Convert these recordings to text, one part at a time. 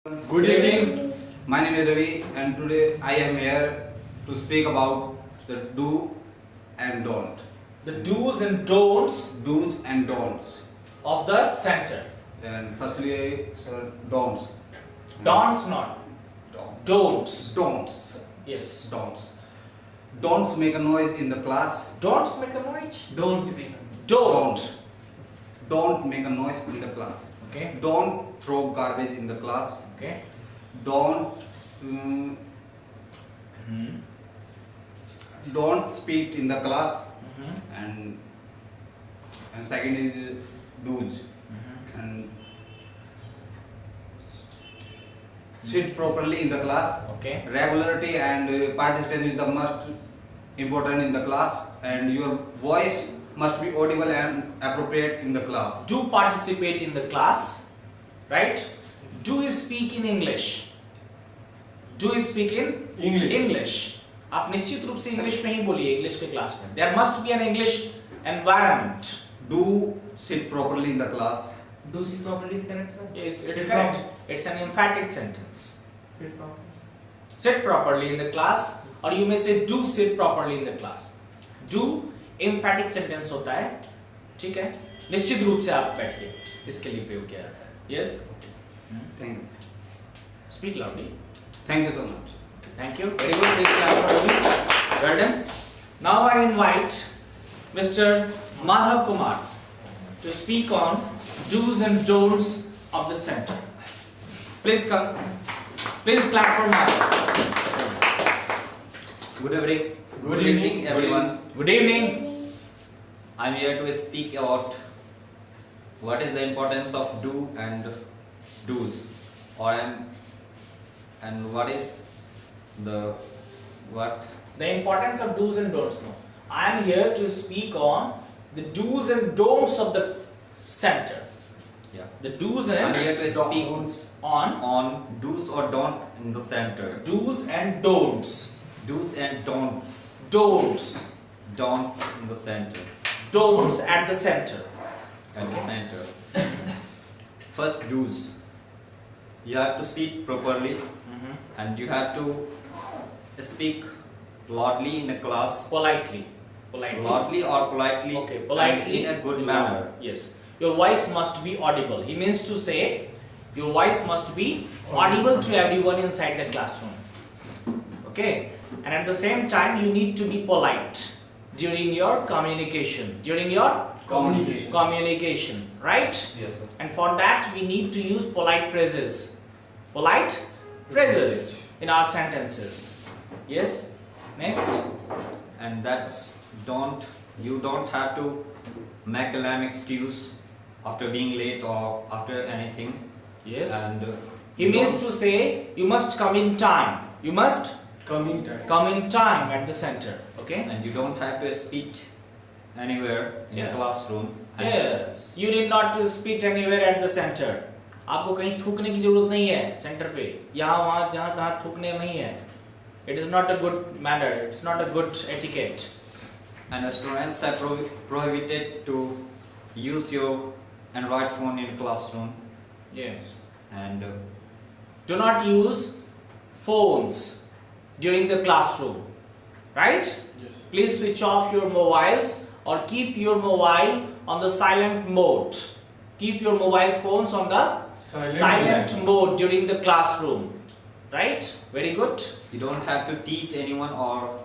Good evening. My name is Ravi, and today I am here to speak about the do and don't. The do's and don'ts Do's and don'ts. of the center. And firstly, sir, don'ts. Don'ts not. Don'ts. Don'ts. Yes. Don'ts. Don'ts make a noise in the class. Don'ts make a noise. Don't make Don't. Don't make a noise in the class. Okay. Don't throw garbage in the class. Okay. Don't don't speak in the class. And second is do's. And sit properly in the class. Okay. Regularity and participation is the most important in the class, and your voice must be audible and appropriate in the class. Do participate in the class, right? Do you speak in English? Do you speak in English? आप निश्चित रूप से English में ही बोलिए English के class में. There must be an English environment. Do sit properly in the class. Do sit properly is correct, sir? Yes, it's Sit correct. properly. It's an emphatic sentence. Sit properly. Sit properly in the class, or you may say do sit properly in the class. Do emphatic sentence होता है, ठीक है? निश्चित रूप से आप बैठिए, इसके लिए प्रयोग किया जाता है. Yes. Thank you. Speak loudly. Thank you so much. Thank you. Very good. Please clap for me. Well done. Now I invite Mr. Madhav Kumar to speak on do's and don'ts of the center. Please come. Please clap for Madhav. Good evening. Good evening, everyone. Good evening. I'm here to speak about what is the importance of do and do's, and what is what. The importance of do's and don'ts. No, I am here to speak on the do's and don'ts of the center. Yeah. The do's I'm and here to speak on do's or don't in the center. do's and don'ts. Do's and don'ts. Don'ts. Don'ts in the center. Don'ts at the center. At the center. First, do's. You have to speak properly, and you have to speak loudly in a class. Politely. Politely. Loudly or politely. Okay, politely. And in a good manner. Yes. Your voice must be audible. He means to say your voice must be audible to everyone inside the classroom. Okay. And at the same time you need to be polite during your communication. During your communication. Right? Yes, sir. And for that we need to use polite phrases. Polite phrases in our sentences. Yes? Next. And that's you don't have to make a lame excuse after being late or after anything. Yes. And He means to say you must come in time. You must Come in time. come in time at the center. Okay? and you don't have to spit anywhere in Yeah. the classroom. And Yes. You need not to spit anywhere at the center. आपको कहीं थूकने की जरूरत नहीं है centre पे. यहाँ वहाँ जहाँ तहाँ थूकने नहीं है. It is not a good manner. It's not a good etiquette. And the students are prohibited to use your Android phone in classroom. Yes. And Do not use phones during the classroom. Right? Yes. Please switch off your mobiles or keep your mobile on the silent mode. Keep your mobile phones on the silent mode during the classroom. Right? Very good. you don't have to teach anyone or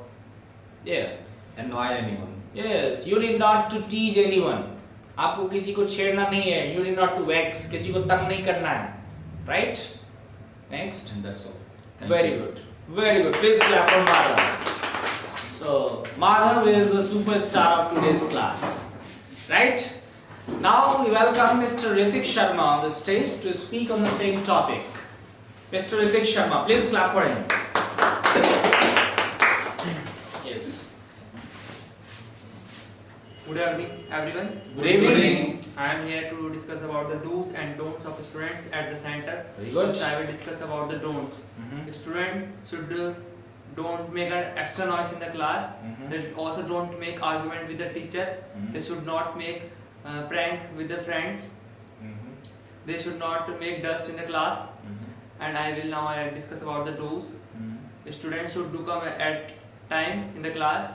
Yeah. annoy anyone. Yes. You need not to tease anyone. आपको किसी को छेड़ना नहीं है. You need not to vex. किसी को तंग नहीं करना है. Right? Next. And that's all. Very good. Very good. Please clap for Madhav. So, Madhav is the superstar of today's class. Right? Now we welcome Mr. Ritik Sharma on the stage to speak on the same topic. Mr. Ritik Sharma, please clap for him. Yes. Good evening, everyone. Good evening. I am here to discuss about the do's and don'ts of students at the center. Very good. First, I will discuss about the don'ts. Student should don't make an extra noise in the class. They also don't make argument with the teacher. They should not make prank with the friends. They should not make dust in the class. and I will now discuss about the do's. Students should do come at time in the class.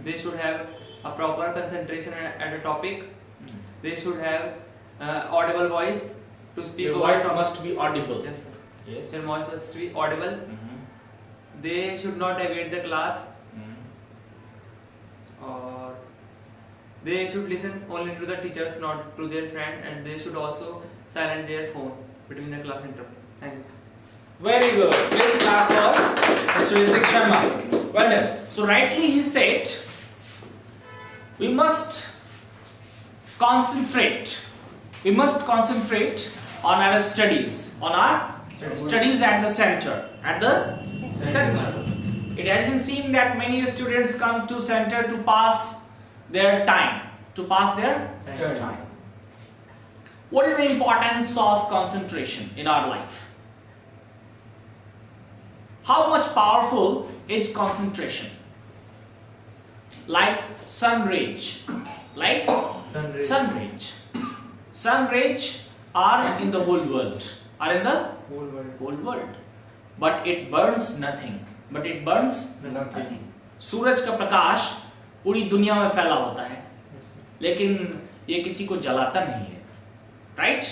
They should have a proper concentration at a topic. They should have audible voice to speak. Your over voice top- must be audible. Yes, sir. Yes. Their voice must be audible. They should not evade the class, or they should listen only to the teachers, not to their friend, and they should also silence their phone between the class interval. Thank you, sir. Very good. Please clap for Mr. Ritik Sharma. Well done. So rightly he said, we must concentrate. We must concentrate on our studies, studies at the center. At the center. It has been seen that many students come to center to pass their time. Time. What is the importance of concentration in our life? How much powerful is concentration? Like sun rays. Like sun rays. Sun rays are in the whole world. Are in the whole world. But it burns nothing. Nothing. सूरज का प्रकाश पूरी दुनिया में फैला होता है, लेकिन ये किसी को जलाता नहीं है. Right?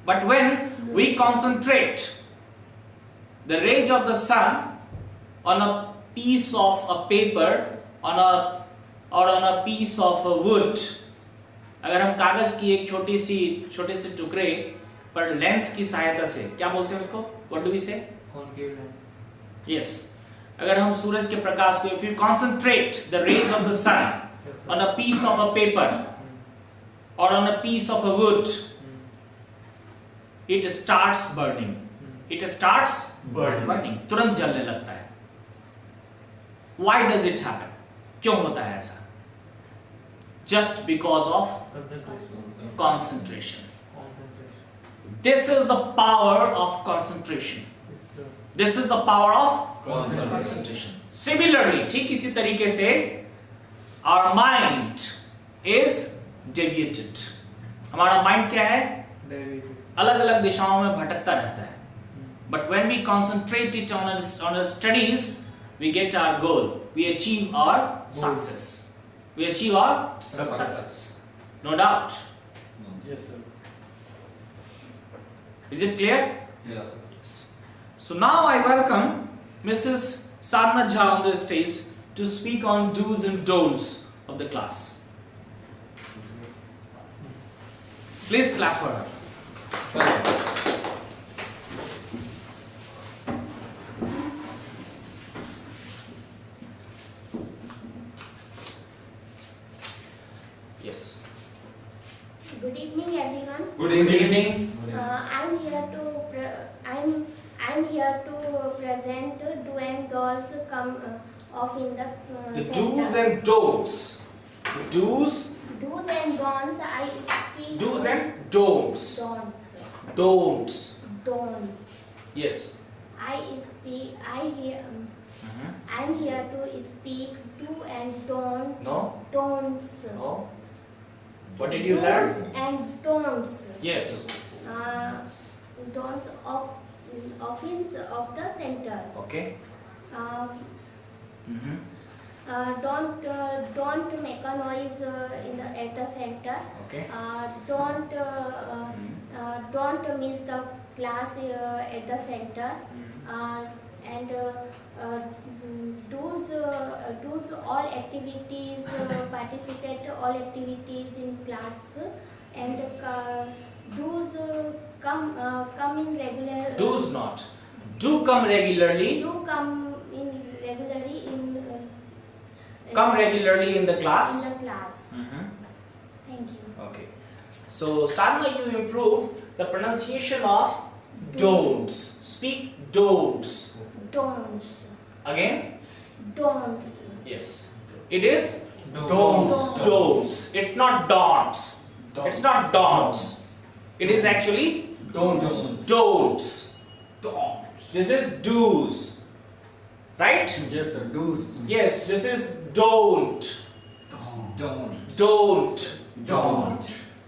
But when we concentrate the rays of the sun on a piece of a paper, on a piece of a wood, अगर हम कागज की एक छोटे से टुकड़े पर लेंस की सहायता से, क्या बोलते हैं उसको? What do we say? Concave lens. Yes. अगर हम सूरज के प्रकाश को, if you concentrate the rays of the sun on a piece of a paper or on a piece of a wood, it starts burning. It starts burning. तुरंत जलने लगता है. Why does it happen? क्यों होता है ऐसा? Just because of concentration. This is the power of concentration. This is the power of concentration. Similarly, ठीक इसी तरीके से our mind is deviated. हमारा mind क्या है? अलग अलग दिशाओं में भटकता रहता है. But when we concentrate it on our studies, we get our goal. We achieve our success. We achieve our success. No doubt. Yes, sir. Is it clear? Yes. Yes. So now I welcome Mrs. Sadhna Jha on the stage to speak on do's and don'ts of the class. Please clap for her. Yes. Good evening, everyone. Good Good evening. evening. I'm here to present do and don'ts come of in the The center. do's and don'ts. The do's and don'ts. I speak. Do's and don'ts. don'ts. Don'ts. Don'ts. Yes. I'm here to speak do and don'ts. No? Don'ts. No? What did you Do's learn? and don'ts. Yes. Don'ts of the center. Okay. Don't make a noise at the center. Okay. Don't miss the class at the center. And do's all activities, participate all activities in class, and do's come in regular. Do's not. Do come regularly. Do come in regularly in. Come regularly in the class. In the class. Thank you. Okay. So Sadhna, you improve the pronunciation of don'ts. Speak don'ts. Don'ts. Again? Don'ts. Yes. It is Don'ts. don'ts. It's not don'ts. It's not don'ts. It is actually don'ts. This is do's. Right? Yes, sir. Do's. Yes, this is don't. Don't.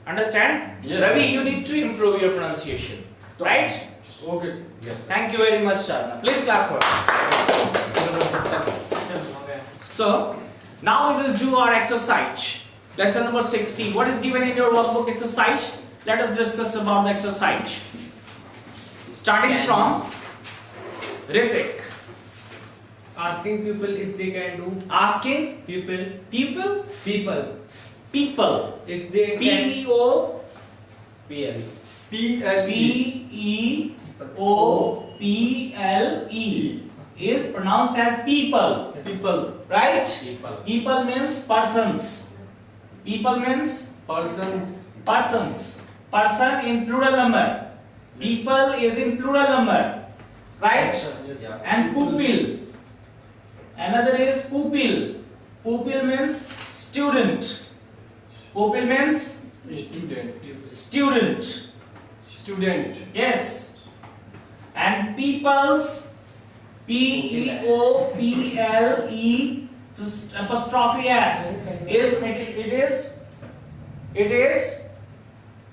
Understand? Yes, Ravi, sir. you need to improve your pronunciation. Right? Okay, sir. Yes. Thank you very much, Sharna. Please clap for her. So, now we will do our exercise. Lesson number 16. What is given in your workbook exercise? Let us discuss about the exercise. Starting from Ritik. Asking people if they can do. Asking People. people If they can. P-E-O PL. P-E-O-P-L-E is pronounced as people. People. Right? People. People means persons. People means Persons. persons. Person in plural number. People is in plural number. Right? Yes, sir. And pupil. Another is pupil. Pupil means student. Pupil means Student. student. Student. Yes. And peoples, P-E-O-P-L-E apostrophe S is it is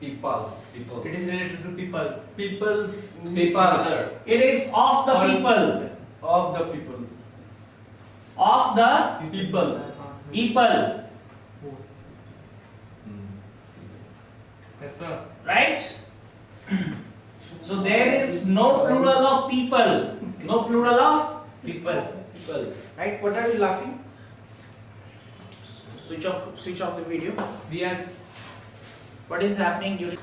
People. It is related to people. People's. Peoples. It is of the people. Of the people. Of the People. people. Yes, sir. Right? So there is no plural of people. No plural of People. right? What are you laughing? Switch off the video. We are. What is happening during